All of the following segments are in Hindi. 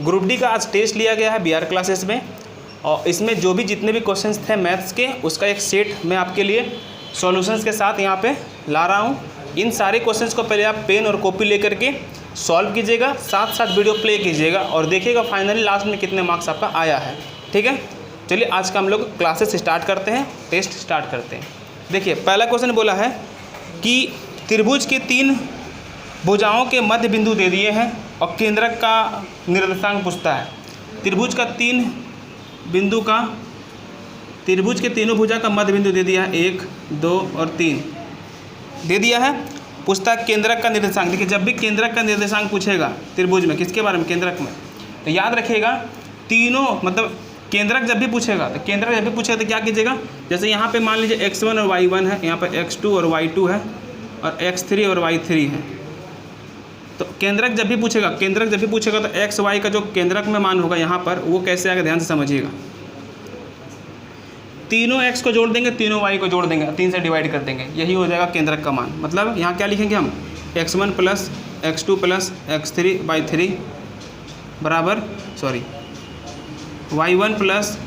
ग्रुप डी का आज टेस्ट लिया गया है BR क्लासेस में, और इसमें जो भी जितने भी क्वेश्चंस थे मैथ्स के उसका एक सेट मैं आपके लिए सॉल्यूशंस के साथ यहाँ पे ला रहा हूँ। इन सारे क्वेश्चंस को पहले आप पेन और कॉपी लेकर के सॉल्व कीजिएगा, साथ साथ वीडियो प्ले कीजिएगा और देखिएगा फाइनली लास्ट में कितने मार्क्स आपका आया है। ठीक है, चलिए आज का हम लोग क्लासेस स्टार्ट करते हैं, टेस्ट स्टार्ट करते हैं। देखिए पहला क्वेश्चन बोला है कि त्रिभुज के 3 भुजाओं के मध्य बिंदु दे दिए हैं और केंद्रक का निर्देशांक पूछता है। त्रिभुज के तीनों भुजा का मध्य बिंदु दे दिया है, 1, 2 और 3 दे दिया है। पूछता है केंद्रक का निर्देशांक। देखिए जब भी केंद्रक का निर्देशांक पूछेगा त्रिभुज में, किसके बारे में, केंद्रक में, तो याद रखिएगा तीनों मतलब केंद्रक जब भी पूछेगा तो क्या कीजिएगा, जैसे यहाँ पे मान लीजिए x1 और y1 है, यहाँ पर x2 और y2 है और x3 और y3 है। तो केंद्रक जब भी पूछेगा तो x y का जो केंद्रक में मान होगा यहाँ पर वो कैसे आएगा, ध्यान से समझिएगा। तीनों x को जोड़ देंगे, तीनों y को जोड़ देंगे, 3 से डिवाइड कर देंगे, यही हो जाएगा केंद्रक का मान। मतलब यहाँ क्या लिखेंगे हम, x1 plus x2 plus x3 by 3 बराबर y1 plus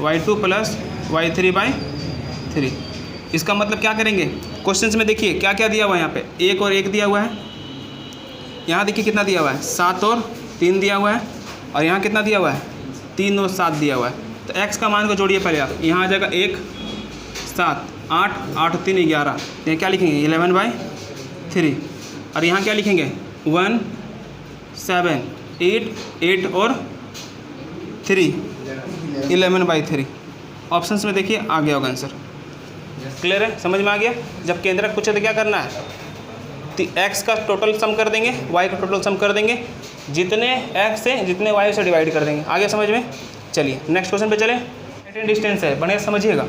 y2 plus y3 by 3। इसका मतलब क्या करेंगे, क्वेश्चंस में देखिए क्या क्या दिया हुआ है, यहाँ पे 1 और 1 दिया हुआ है, यहाँ देखिए कितना दिया हुआ है, 7 और 3 दिया हुआ है, और यहाँ कितना दिया हुआ है, 3 और 7 दिया हुआ है। तो x का मान को जोड़िए पहले आप, यहाँ आ जाएगा 1 7 8 8 3 11, ये क्या लिखेंगे 11/3, और यहाँ क्या लिखेंगे 1 7 8 8 और 3 11/3। ऑप्शंस में देखिए आ गया होगा आंसर। क्लियर है, समझ में आ गया। जब केंद्रक पूछे तो क्या करना है, x का टोटल सम कर देंगे, y का टोटल सम कर देंगे, जितने x से जितने y से डिवाइड कर देंगे। आगे समझ में। चलिए नेक्स्ट क्वेश्चन पे चले। एट डिस्टेंस है, बढ़िया समझिएगा।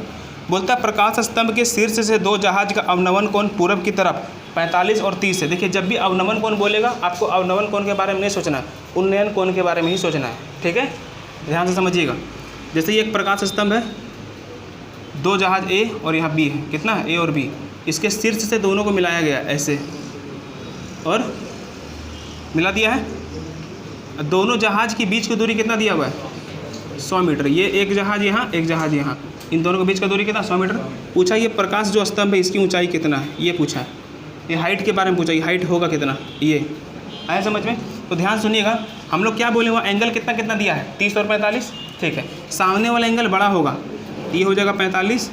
बोलता है प्रकाश स्तंभ के शीर्ष से 2 जहाज का अवनमन कोण पूरब की तरफ 45 और 30 है। देखिए जब भी अवनमन कोण बोलेगा आपको अवनमन कोण के बारे में नहीं सोचना है, उन्नयन कोण के बारे में ही सोचना है। ठीक है, ध्यान से समझिएगा। जैसे ये एक प्रकाश स्तंभ है, 2 जहाज A और यहाँ B है, कितना है A और B, इसके शीर्ष से दोनों को मिलाया गया ऐसे और मिला दिया है। दोनों जहाज के बीच की दूरी कितना दिया हुआ है, 100 मीटर। ये एक जहाज यहाँ, एक जहाज यहाँ, इन दोनों के बीच का दूरी कितना, 100 मीटर। पूछा ये प्रकाश जो स्तंभ है इसकी ऊंचाई कितना है, ये पूछा है। ये हाइट के बारे में पूछा, ये हाइट होगा कितना, ये आया समझ में। तो ध्यान सुनिएगा, हम लोग क्या बोले हुआ, एंगल कितना कितना दिया है, 30 और 45। ठीक है, सामने वाला एंगल बड़ा होगा, ये हो जाएगा 45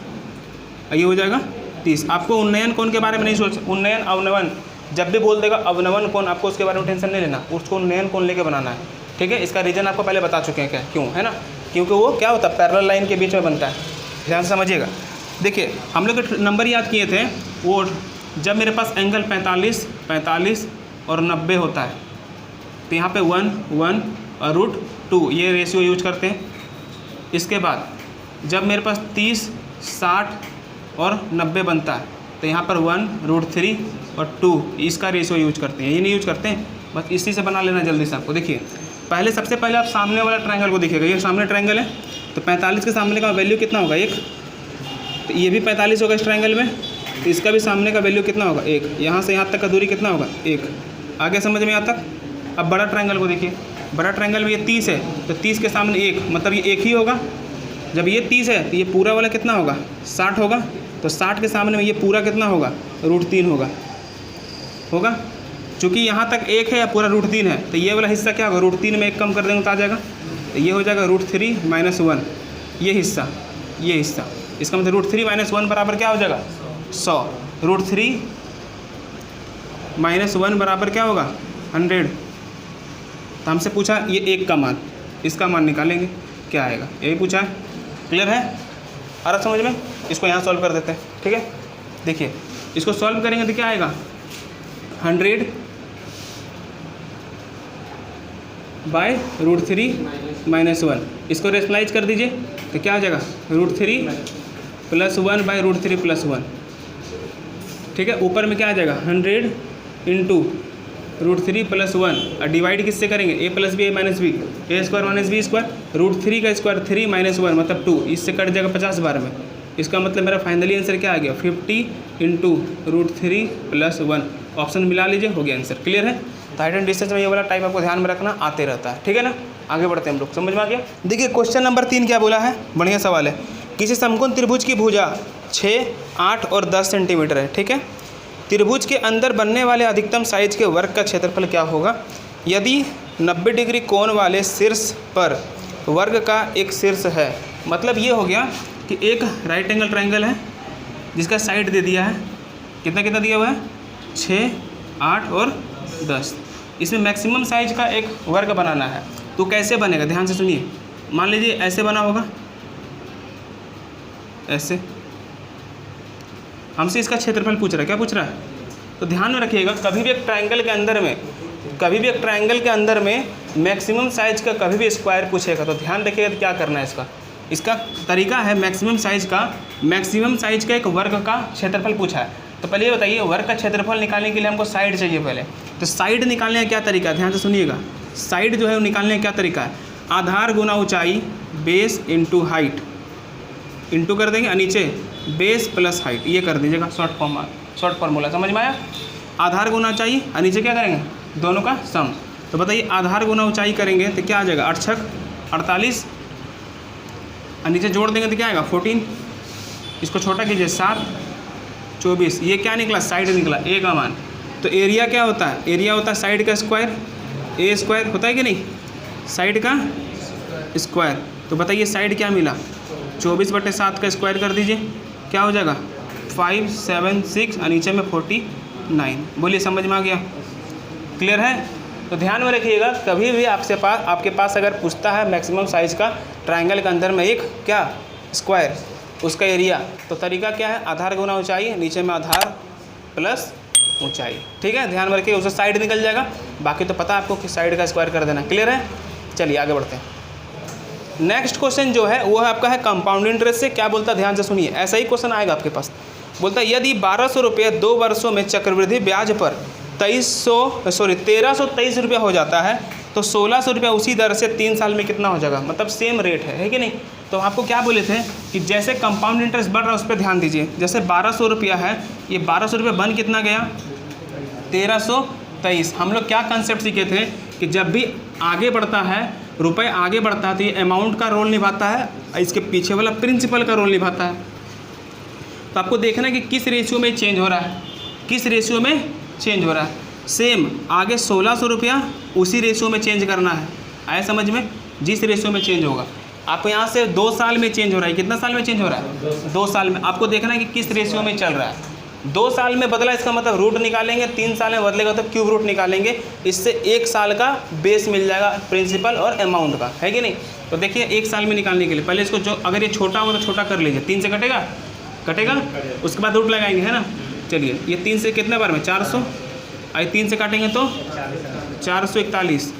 और ये हो जाएगा 30। आपको उन्नयन कोण के बारे में नहीं सोच, उन्नयन अवनमन जब भी बोल देगा अवनमन कोण, आपको उसके बारे में टेंशन नहीं लेना, उसको उन्नयन कोण लेके बनाना है। ठीक है, इसका रीजन आपको पहले बता चुके हैं क्या, क्यों है ना, क्योंकि वो क्या होता है पैरेलल लाइन के बीच में बनता है। ध्यान से समझिएगा। देखिए हम लोग नंबर याद किए थे, वो जब मेरे पास एंगल 45 45 और 90 होता है तो यहाँ पे 1 1 और √2 ये रेशियो यूज करते हैं। इसके बाद जब मेरे पास 30 60 और 90 बनता है तो यहाँ पर 1 √3 और 2 इसका रेशियो यूज करते हैं, ये नहीं यूज करते हैं, बस इसी से बना लेना जल्दी से आपको। देखिए पहले सबसे पहले आप सामने वाला ट्रायंगल को देखिएगा, ये सामने ट्रायंगल है तो 45 के सामने का वैल्यू कितना होगा 1, तो ये भी 45 होगा इस ट्रायंगल में, तो इसका भी सामने का वैल्यू कितना होगा 1, यहाँ से यहाँ तक का दूरी कितना होगा 1। आगे समझ में यहाँ तक। अब बड़ा ट्रायंगल को देखिए, बड़ा ट्रायंगल में ये 30 है तो 30 के सामने 1, मतलब ये 1 ही होगा। जब ये 30 है तो ये पूरा वाला कितना होगा 60 होगा, तो 60 के सामने में ये पूरा कितना होगा √3 होगा। चूँकि यहाँ तक 1 है या पूरा √3 है तो ये वाला हिस्सा क्या होगा, √3 में 1 कम कर देंगे तो आ जाएगा, तो ये हो जाएगा √3 - 1, ये हिस्सा। इसका मतलब √3 - 1 बराबर क्या हो जाएगा 100। √3 - 1 बराबर क्या होगा 100। तो हमसे पूछा ये 1 का मान, इसका मान निकालेंगे, क्या आएगा, यही पूछा है। क्लियर है, आ रहा समझ में। इसको यहाँ सॉल्व कर देते हैं। ठीक है, देखिए इसको सॉल्व करेंगे तो क्या आएगा 100 बाय √3 - 1। इसको रेशनलाइज कर दीजिए तो क्या आ जाएगा √3 + 1 बाय √3 + 1। ठीक है, ऊपर में क्या आ जाएगा 100 × √3 + 1 और डिवाइड किससे करेंगे a + b a - b, a² - b², √3 का स्क्वायर 3 - 1 मतलब 2, इससे कट जाएगा 50 बार में। इसका मतलब मेरा फाइनली आंसर क्या आ गया 50 × √3 + 1। ऑप्शन मिला लीजिए, हो गया आंसर। क्लियर है। तो हाइट एंड डिस्टेंस में ये वाला टाइप आपको ध्यान में रखना, आते रहता है, ठीक है ना। आगे बढ़ते हैं हम लोग, समझ में आ गया। देखिए क्वेश्चन नंबर 3 क्या बोला है, बढ़िया सवाल है। किसी समकोण त्रिभुज की भुजा 6, 8 और 10 सेंटीमीटर है, ठीक है। त्रिभुज के अंदर बनने वाले अधिकतम साइज के वर्ग का क्षेत्रफल क्या होगा यदि 90 डिग्री कोण वाले शीर्ष पर वर्ग का एक शीर्ष है। मतलब ये हो गया कि एक राइट एंगल ट्रायंगल है जिसका साइड दे दिया है, कितना कितना दिया हुआ है, 6, 8 और 10। इसमें मैक्सिमम साइज का एक वर्ग बनाना है। तो कैसे बनेगा, ध्यान से सुनिए। मान लीजिए ऐसे बना होगा, ऐसे हमसे इसका क्षेत्रफल पूछ रहा है, क्या पूछ रहा है। तो ध्यान में रखिएगा, कभी भी एक ट्रायंगल के अंदर में मैक्सिमम साइज का कभी भी स्क्वायर पूछेगा तो ध्यान रखिएगा तो क्या करना है। इसका तरीका है मैक्सिमम साइज का एक वर्ग का क्षेत्रफल पूछा है। तो पहले ये बताइए, वर्ग का क्षेत्रफल निकालने के लिए हमको साइड चाहिए पहले। तो साइड निकालने का क्या तरीका है, ध्यान से सुनिएगा। साइड जो है वो निकालने का क्या तरीका है, आधार गुना ऊंचाई, बेस इंटू हाइट, इंटू कर देंगे, नीचे बेस प्लस हाइट, ये कर दीजिएगा शॉर्ट फार्मूला, समझ में आया। आधार गुना ऊंचाई और नीचे क्या करेंगे, दोनों का सम। तो बताइए आधार गुना ऊंचाई करेंगे तो क्या आ जाएगा, 8 छक 48 और नीचे जोड़ देंगे तो क्या आएगा 14। इसको छोटा कीजिए, 7 24, ये क्या निकला, साइड निकला, ए का मान। तो एरिया क्या होता है, एरिया होता है साइड का स्क्वायर, ए स्क्वायर होता है कि नहीं, साइड का स्क्वायर। तो बताइए साइड क्या मिला, 24/7 का स्क्वायर कर दीजिए, क्या हो जाएगा 576 और नीचे में 49। बोलिए समझ में आ गया, क्लियर है। तो ध्यान में रखिएगा, कभी भी आपके पास अगर पूछता है मैक्सिमम साइज का ट्रायंगल के अंदर में एक क्या स्क्वायर, उसका एरिया, तो तरीका क्या है, आधार गुना ऊंचाई, नीचे में आधार प्लस ऊंचाई, ठीक है। ध्यान में रखिए, उससे साइड निकल जाएगा, बाकी तो पता है आपको कि साइड का स्क्वायर कर देना, क्लियर है। चलिए आगे बढ़ते हैं। नेक्स्ट क्वेश्चन जो है वो है आपका है कंपाउंड इंटरेस्ट से। क्या बोलता है, ध्यान से सुनिए, ऐसा ही क्वेश्चन आएगा आपके पास। बोलता है यदि 1200 रुपये 2 वर्षों में चक्रवृद्धि ब्याज पर 1323 रुपया हो जाता है तो 1600 रुपया उसी दर से 3 साल में कितना हो जाएगा, मतलब सेम रेट है कि नहीं। तो आपको क्या बोले थे कि जैसे कंपाउंड इंटरेस्ट बढ़ रहा है उस पर ध्यान दीजिए। जैसे 1200 रुपया है, ये 1200 रुपये बन कितना गया 1323। हम लोग क्या कंसेप्ट सीखे थे कि जब भी आगे बढ़ता है, रुपए आगे बढ़ता है तो ये अमाउंट का रोल निभाता है, इसके पीछे वाला प्रिंसिपल का रोल निभाता है। तो आपको देखना है कि किस रेशियो में चेंज हो रहा है, किस रेशियो में चेंज हो रहा है। सेम आगे 1600 रुपया उसी रेशियो में चेंज करना है, आया समझ में, जिस रेशियो में चेंज होगा। आपको यहाँ से 2 साल में चेंज हो रहा है, कितना साल में चेंज हो रहा है 2 साल में। आपको देखना है कि किस रेशियो में चल रहा है। 2 साल में बदला, इसका मतलब रूट निकालेंगे, 3 साल में बदलेगा तो क्यूब रूट निकालेंगे, इससे 1 साल का बेस मिल जाएगा प्रिंसिपल और अमाउंट का, है कि नहीं। तो देखिए 1 साल में निकालने के लिए पहले इसको जो अगर ये छोटा हो तो छोटा कर लीजिए, 3 से कटेगा, उसके बाद रूट लगाएंगे, है ना। चलिए ये 3 से कितने बार में 400, आई 3 से काटेंगे तो 441।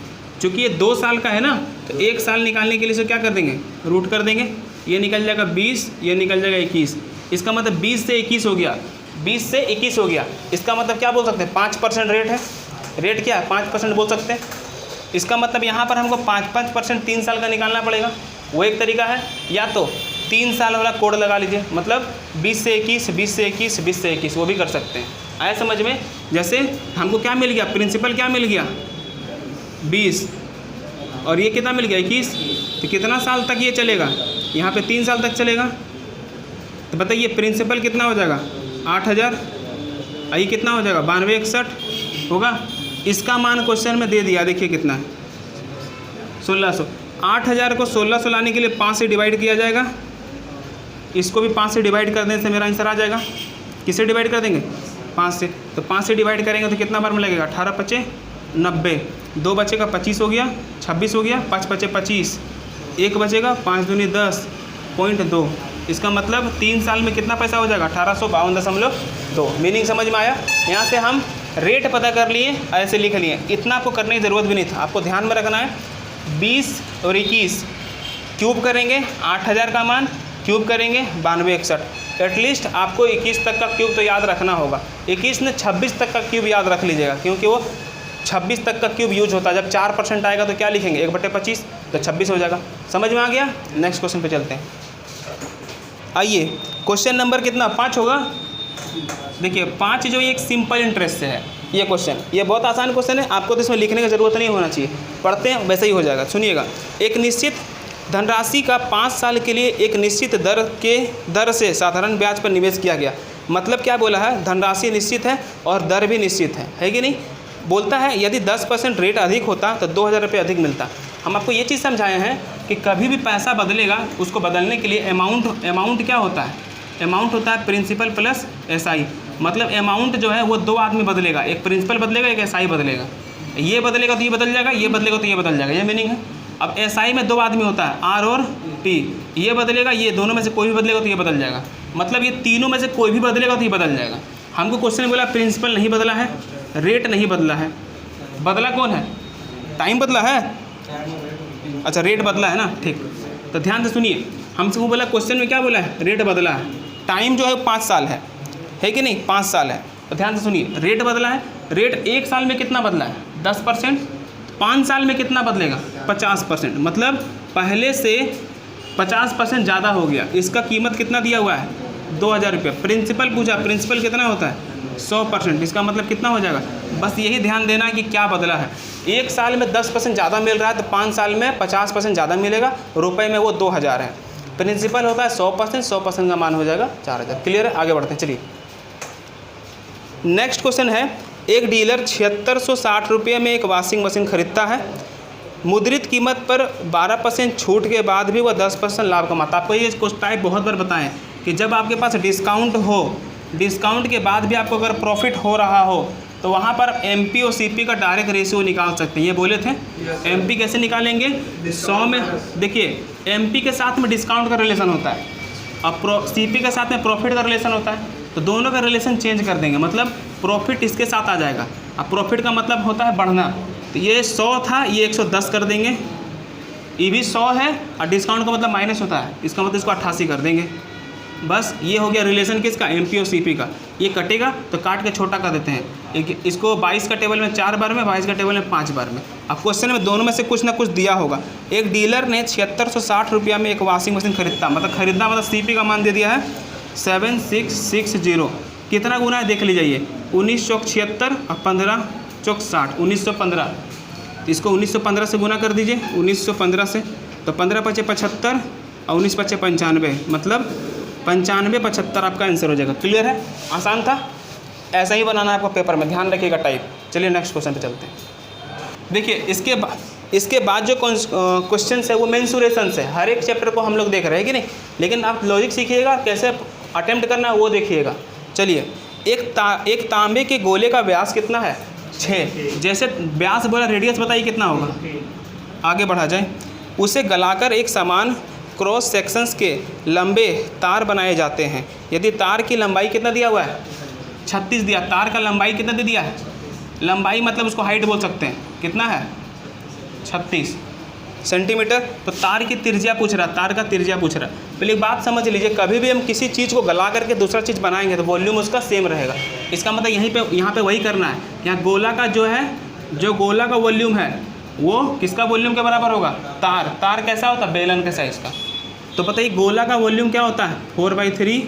चूँकि ये 2 साल का है ना, तो 1 साल निकालने के लिए इसे क्या कर देंगे, रूट कर देंगे, ये निकल जाएगा 20, ये निकल जाएगा 21। इसका मतलब 20 से 21 हो गया, 20 से 21 हो गया। इसका मतलब क्या बोल सकते हैं, 5% रेट है। रेट क्या है 5% बोल सकते हैं। इसका मतलब यहाँ पर हमको 5% 3 साल का निकालना पड़ेगा, वो एक तरीका है। या तो 3 साल वाला कोड लगा लीजिए, मतलब 20 से 21, 20 से 21, 20 से 21, वो भी कर सकते हैं। आया समझ में। जैसे हमको क्या मिल गया, प्रिंसिपल क्या मिल गया 20 और ये कितना मिल गया 21, तो कितना साल तक ये चलेगा, यहाँ पे 3 साल तक चलेगा। तो बताइए प्रिंसिपल कितना हो जाएगा 8000, ये कितना हो जाएगा 9261 होगा। इसका मान क्वेश्चन में दे दिया, देखिए कितना है 1600। 8000 को 1600 लाने के लिए 5 से डिवाइड किया जाएगा, इसको भी 5 से डिवाइड करने से मेरा आंसर आ जाएगा। किससे डिवाइड कर देंगे 5 से, तो 5 से डिवाइड करेंगे तो कितना बार में लगेगा 18 5 90, 2 बचेगा 25 हो गया, 26 हो गया, 5 बचे 25, 1 बचेगा, 5 दूनी 10.2। इसका मतलब 3 साल में कितना पैसा हो जाएगा 1852.2। मीनिंग समझ में आया। यहाँ से हम रेट पता कर लिए, ऐसे लिख लिए, इतना आपको करने की ज़रूरत भी नहीं था। आपको ध्यान में रखना है 20 और 21 क्यूब करेंगे, 8000 का मान क्यूब करेंगे 9261। एटलीस्ट आपको 21 तक का क्यूब तो याद रखना होगा। 21 ने 26 तक का क्यूब याद रख लीजिएगा, क्योंकि वो 26 तक का क्यूब यूज होता है। जब 4% आएगा तो क्या लिखेंगे 1/25, तो 26 हो जाएगा। समझ में आ गया। नेक्स्ट क्वेश्चन पे चलते हैं। आइए क्वेश्चन नंबर कितना 5 होगा। देखिए 5 जो एक सिंपल इंटरेस्ट से है, ये क्वेश्चन, ये बहुत आसान क्वेश्चन है, आपको तो इसमें लिखने की ज़रूरत नहीं होना चाहिए, पढ़ते हैं वैसे ही हो जाएगा। सुनिएगा, एक निश्चित धनराशि का 5 साल के लिए एक निश्चित दर से साधारण ब्याज पर निवेश किया गया। मतलब क्या बोला है, धनराशि निश्चित है और दर भी निश्चित है कि नहीं। बोलता है यदि 10% रेट अधिक होता तो 2000 रुपये अधिक मिलता। हम आपको ये चीज़ समझाए हैं कि कभी भी पैसा बदलेगा, उसको बदलने के लिए अमाउंट क्या होता है, अमाउंट होता है प्रिंसिपल प्लस एसआई। मतलब अमाउंट जो है वो 2 आदमी बदलेगा, एक प्रिंसिपल बदलेगा, एक एसआई बदलेगा। ये बदलेगा तो ये बदल जाएगा, ये बदलेगा तो ये बदल जाएगा, ये मीनिंग है। अब एसआई में 2 आदमी होता है, आर और टी, ये बदलेगा, ये दोनों में से कोई भी बदलेगा तो ये बदल जाएगा। मतलब ये तीनों में से कोई भी बदलेगा तो ये बदल जाएगा। हमको क्वेश्चन में बोला प्रिंसिपल नहीं बदला है, रेट नहीं बदला है, बदला कौन है, टाइम बदला है, अच्छा रेट बदला है ना, ठीक। तो ध्यान से सुनिए, हमसे वो बोला क्वेश्चन में क्या बोला है, रेट बदला है, टाइम जो है 5 साल है कि नहीं, 5 साल है। तो ध्यान से सुनिए, रेट बदला है, रेट 1 साल में कितना बदला है 10%, 5 साल में कितना बदलेगा 50%, मतलब पहले से 50% ज़्यादा हो गया। इसका कीमत कितना दिया हुआ है 2000 रुपये। प्रिंसिपल पूछा, प्रिंसिपल कितना होता है 100%, इसका मतलब कितना हो जाएगा। बस यही ध्यान देना है कि क्या बदला है। 1 साल में 10% ज़्यादा मिल रहा है तो 5 साल में 50% ज़्यादा मिलेगा, रुपए में वो 2000 है। प्रिंसिपल होता है 100% का मान हो जाएगा 4000। क्लियर है, आगे बढ़ते हैं। चलिए नेक्स्ट क्वेश्चन है, एक डीलर 7660 रुपये में एक वॉशिंग मशीन खरीदता है। मुद्रित कीमत पर 12% छूट के बाद भी वह 10% लाभ कमाता। आपको ये कुछ टाइप बहुत बार बताएं कि जब आपके पास डिस्काउंट हो, डिस्काउंट के बाद भी आपको अगर प्रॉफिट हो रहा हो तो वहाँ पर एमपी और सीपी का डायरेक्ट रेशियो निकाल सकते हैं। ये बोले थे एमपी कैसे निकालेंगे, 100 में देखिए एमपी के साथ में डिस्काउंट का रिलेशन होता है, अब सीपी के साथ में प्रॉफिट का रिलेशन होता है, तो दोनों का रिलेशन चेंज कर देंगे, मतलब प्रॉफिट इसके साथ आ जाएगा। अब प्रॉफिट का मतलब होता है बढ़ना, तो ये 100 था, ये 110 कर देंगे, ये भी 100 है और डिस्काउंट का मतलब माइनस होता है, इसका मतलब इसको 88 कर देंगे। बस ये हो गया रिलेशन किसका, एमपी और सीपी का। ये कटेगा तो काट के छोटा कर देते हैं, इसको 22 का टेबल में 4 बार में, 22 का टेबल में 5 बार में। अब क्वेश्चन में दोनों में से कुछ ना कुछ दिया होगा। एक डीलर ने 7660 रुपया में एक वॉशिंग मशीन खरीदता, मतलब खरीदना मतलब सीपी का मान दे दिया है 7660, कितना गुना है देख लीजिए, 19 चौक 76 और 15 चौक 60, 1915। इसको 1915 से गुना कर दीजिए, 1915 से, तो 15 पचे 75 और 19 पचे 95, मतलब 95 75 आपका आंसर हो जाएगा। क्लियर है, आसान था, ऐसा ही बनाना है आपको पेपर में, ध्यान रखिएगा टाइप। चलिए नेक्स्ट क्वेश्चन पे चलते हैं। देखिए इसके बाद जो क्वेश्चन है वो मेंसुरेशन से, हर एक चैप्टर को हम लोग देख रहे हैं कि नहीं, लेकिन आप लॉजिक सीखिएगा, कैसे अटेम्प्ट करना है वो देखिएगा। चलिए एक तांबे के गोले का व्यास कितना है 6, जैसे व्यास बोला रेडियस बताइए कितना होगा, आगे बढ़ा जाए। उसे गलाकर एक समान क्रॉस सेक्शंस के लंबे तार बनाए जाते हैं। यदि तार की लंबाई कितना दिया हुआ है 36 दिया, तार का लंबाई कितना दे दिया है, लंबाई मतलब उसको हाइट बोल सकते हैं, कितना है 36 सेंटीमीटर। तो तार की त्रिज्या पूछ रहा, तार का त्रिज्या पूछ रहा। पहले एक बात समझ लीजिए, कभी भी हम किसी चीज़ को गला करके दूसरा चीज़ बनाएंगे तो वॉल्यूम उसका सेम रहेगा। इसका मतलब यहाँ पे वही करना है। यहाँ गोला का जो गोला का वॉल्यूम है वो किसका वॉल्यूम के बराबर होगा, तार कैसा होता है बेलन के साइज़ का। तो बताइए गोला का वॉल्यूम क्या होता है 4/3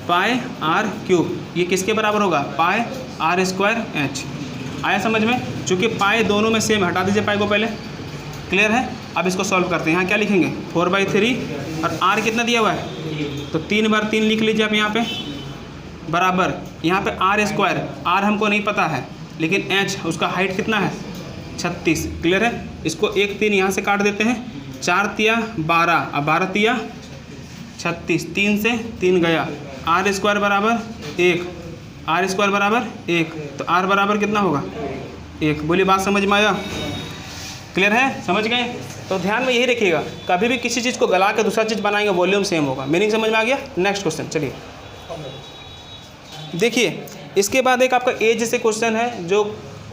पाई आर क्यूब, ये किसके बराबर होगा पाई आर स्क्वायर एच। आया समझ में, चूँकि पाई दोनों में सेम, हटा दीजिए पाई को पहले। क्लियर है, अब इसको सॉल्व करते हैं। यहाँ क्या लिखेंगे 4/3 और आर कितना दिया हुआ है, तो 3 बार 3 लिख लीजिए आप यहाँ पे, बराबर यहाँ पे आर स्क्वायर, आर हमको नहीं पता है लेकिन एच उसका हाइट कितना है 36। क्लियर है, इसको 1 3 यहाँ से काट देते हैं, 4 तिया 12 और 12 तिया 36, 3 से 3 गया, आर स्क्वायर बराबर 1, आर स्क्वायर बराबर 1, तो आर बराबर कितना होगा 1। बोलिए बात समझ में आया, क्लियर है, समझ गए। तो ध्यान में यही रखिएगा, कभी भी किसी चीज़ को गला के दूसरा चीज़ बनाएंगे वॉल्यूम सेम होगा। मीनिंग समझ में आ गया। नेक्स्ट क्वेश्चन चलिए देखिए, इसके बाद एक आपका एज से क्वेश्चन है जो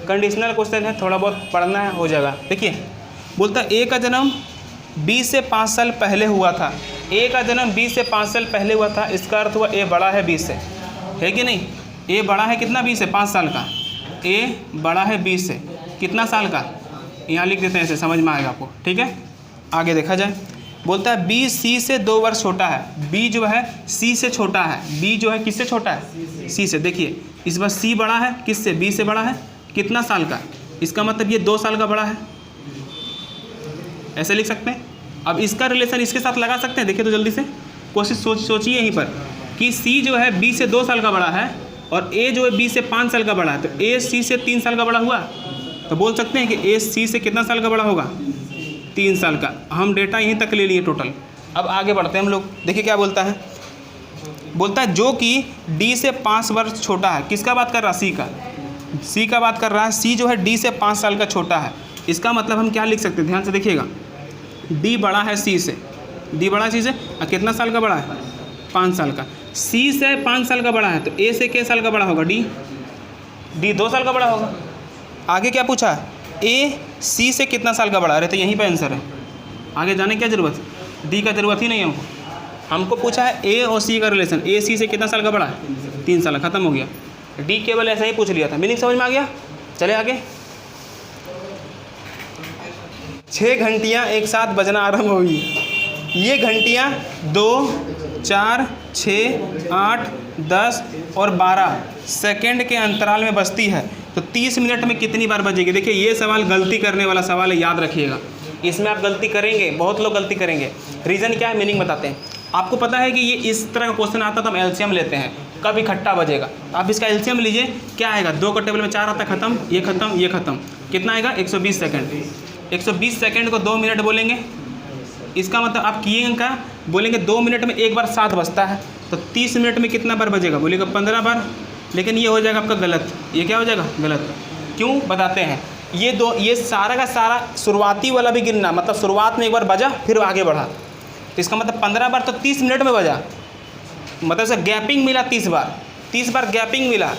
कंडीशनल क्वेश्चन है, थोड़ा बहुत पढ़ना है हो जाएगा। देखिए बोलता ए का जन्म 20 से 5 साल पहले हुआ था, ए का जन्म 20 से 5 साल पहले हुआ था, इसका अर्थ हुआ ए बड़ा है 20 से, है कि नहीं। ए बड़ा है कितना 20 से 5 साल का, ए बड़ा है 20 से कितना साल का, यहाँ लिख देते हैं, ऐसे समझ में आएगा आपको। ठीक है, आगे देखा जाए। बोलता है बी सी से 2 वर्ष छोटा है। बी जो है सी से छोटा है। बी जो है किससे छोटा है? सी से। देखिए इस बार सी बड़ा है किससे? बी से बड़ा है। कितना साल का? इसका मतलब ये 2 साल का बड़ा है, ऐसे लिख सकते हैं। अब इसका रिलेशन इसके साथ लगा सकते हैं। देखिए तो जल्दी से कोशिश सोचिए यहीं पर कि सी जो है बी से 2 साल का बड़ा है और ए जो है बी से 5 साल का बड़ा है, तो ए सी से 3 साल का बड़ा हुआ। तो बोल सकते हैं कि ए सी से कितना साल का बड़ा होगा? 3 साल का। हम डेटा यहीं तक ले लिए टोटल। अब आगे बढ़ते हैं हम लोग। देखिए क्या बोलता है, बोलता है जो कि डी से 5 वर्ष छोटा है। किसका बात कर रहा है? सी का। सी का बात कर रहा है। सी जो है डी से 5 साल का छोटा है। इसका मतलब हम क्या लिख सकते हैं? ध्यान से देखिएगा, डी बड़ा है सी से। डी बड़ा सी से और कितना साल का बड़ा है? 5 साल का। सी से 5 साल का बड़ा है तो ए से कितने साल का बड़ा होगा? डी 2 साल का बड़ा होगा। आगे क्या पूछा? ए सी से कितना साल का बड़ा? अरे तो यहीं पे आंसर है, आगे जाने की क्या ज़रूरत? डी का ज़रूरत ही नहीं है हमको पूछा है ए और सी का रिलेशन। ए सी से कितना साल का बड़ा है? 3 साल। ख़त्म हो गया। डी केवल ऐसा ही पूछ लिया था। मीनिंग समझ में आ गया? चले आगे। 6 घंटियाँ एक साथ बजना आरंभ होगी। ये घंटियाँ 2, 4, 6, 8, 10 और 12 सेकेंड के अंतराल में बजती है। तो 30 मिनट में कितनी बार बजेगी? देखिए ये सवाल गलती करने वाला सवाल है, याद रखिएगा। इसमें आप गलती करेंगे, बहुत लोग गलती करेंगे। रीज़न क्या है? मीनिंग बताते हैं। आपको पता है कि ये इस तरह का क्वेश्चन आता तो हम एलसीएम लेते हैं, कब इकट्ठा बजेगा। आप इसका एलसीएम लीजिए, क्या आएगा? 2 का टेबल में 4 आता, खत्म, ये खत्म, ये खत्म। कितना आएगा? 120 सेकंड। 120 सेकंड को 2 मिनट बोलेंगे। इसका मतलब आप किए का बोलेंगे 2 मिनट में एक बार 7 बजता है, तो 30 मिनट में कितना बार बजेगा? बोलेगा 15 बार। लेकिन ये हो जाएगा आपका गलत। ये क्या हो जाएगा? गलत। क्यों? बताते हैं। ये सारा का सारा शुरुआती वाला भी गिनना, मतलब शुरुआत में एक बार बजा फिर आगे बढ़ा, तो इसका मतलब 15 बार तो 30 मिनट में बजा। मतलब से गैपिंग मिला 30 बार। 30 बार गैपिंग मिला।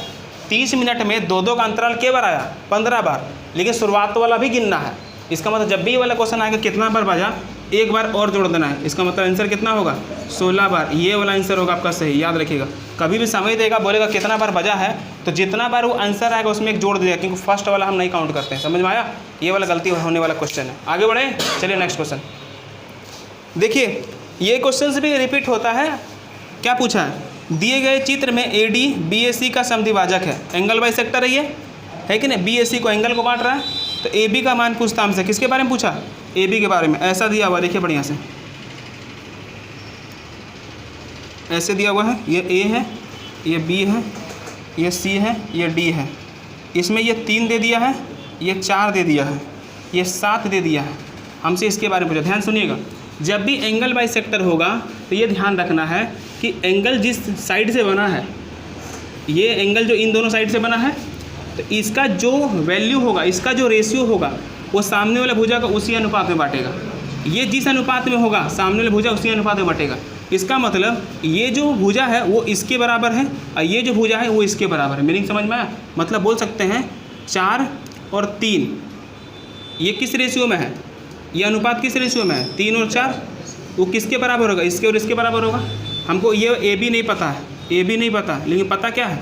30 मिनट में 2-2 का अंतराल के बार आया? 15 बार। लेकिन शुरुआत वाला भी गिनना है। इसका मतलब जब भी ये वाला क्वेश्चन आएगा कितना बार बजा, एक बार और जोड़ देना है। इसका मतलब आंसर कितना होगा? 16 बार। ये वाला आंसर होगा आपका सही, याद रखिएगा। कभी भी समय देगा, बोलेगा कितना बार बजा है, तो जितना बार वो आंसर आएगा उसमें एक जोड़ देगा, क्योंकि फर्स्ट वाला हम नहीं काउंट करते हैं। समझ में आया? ये वाला गलती होने वाला क्वेश्चन है। आगे बढ़े, चलिए नेक्स्ट क्वेश्चन देखिए। ये क्वेश्चन भी रिपीट होता है। क्या पूछा है? दिए गए चित्र में ए डी बी ए सी का समद्विभाजक है। एंगल बाइसेक्टर है ये, है कि नहीं? बी ए सी को एंगल को बांट रहा है, तो ए बी का मान पूछता हमसे। किसके बारे में पूछा? ए बी के बारे में। ऐसा दिया हुआ, देखिए बढ़िया से, ऐसे दिया हुआ है। ये ए है, ये बी है, ये सी है, ये डी है। इसमें ये 3 दे दिया है, ये 4 दे दिया है, ये 7 दे दिया है। हमसे इसके बारे में पूछा। ध्यान सुनिएगा, जब भी एंगल बाइसेक्टर होगा तो ये ध्यान रखना है कि एंगल जिस साइड से बना है, ये एंगल जो इन दोनों साइड से बना है, तो इसका जो वैल्यू होगा, इसका जो रेशियो होगा, वो सामने वाले भुजा को उसी अनुपात में बांटेगा। ये जिस अनुपात में होगा, सामने वाले भुजा उसी अनुपात में बांटेगा। इसका मतलब ये जो भुजा है वो इसके बराबर है और ये जो भुजा है वो इसके बराबर है। मीनिंग समझ में आया? मतलब बोल सकते हैं 4 और 3 ये किस रेशियो में है? ये अनुपात किस रेशियो में है? 3 और 4। वो किसके बराबर होगा? इसके और इसके बराबर होगा। हमको ये ए बी नहीं पता है, ए बी नहीं पता, लेकिन पता क्या है?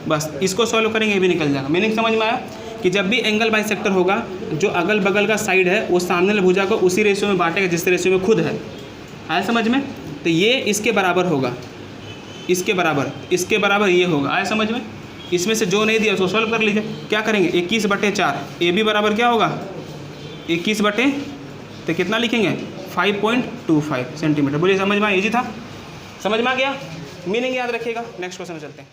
बस इसको सॉल्व करेंगे, ए बी निकल जाएगा। मीनिंग समझ में आया कि जब भी एंगल बाइसेक्टर होगा, जो अगल बगल का साइड है वो सामने वाले भुजा को उसी रेशियो में बांटेगा जिस रेशियो में खुद है। आया समझ में? तो ये इसके बराबर होगा, इसके बराबर ये होगा। आया समझ में? इसमें से जो नहीं दिया उसको सॉल्व कर लीजिए। क्या करेंगे? 21/4। ए बी बराबर क्या होगा? 21 बटे, तो कितना लिखेंगे? 5.25 सेंटीमीटर। बोलिए समझ में आया? ईजी था? समझ में आ गया? मीनिंग याद रखिएगा। नेक्स्ट क्वेश्चन में चलते हैं।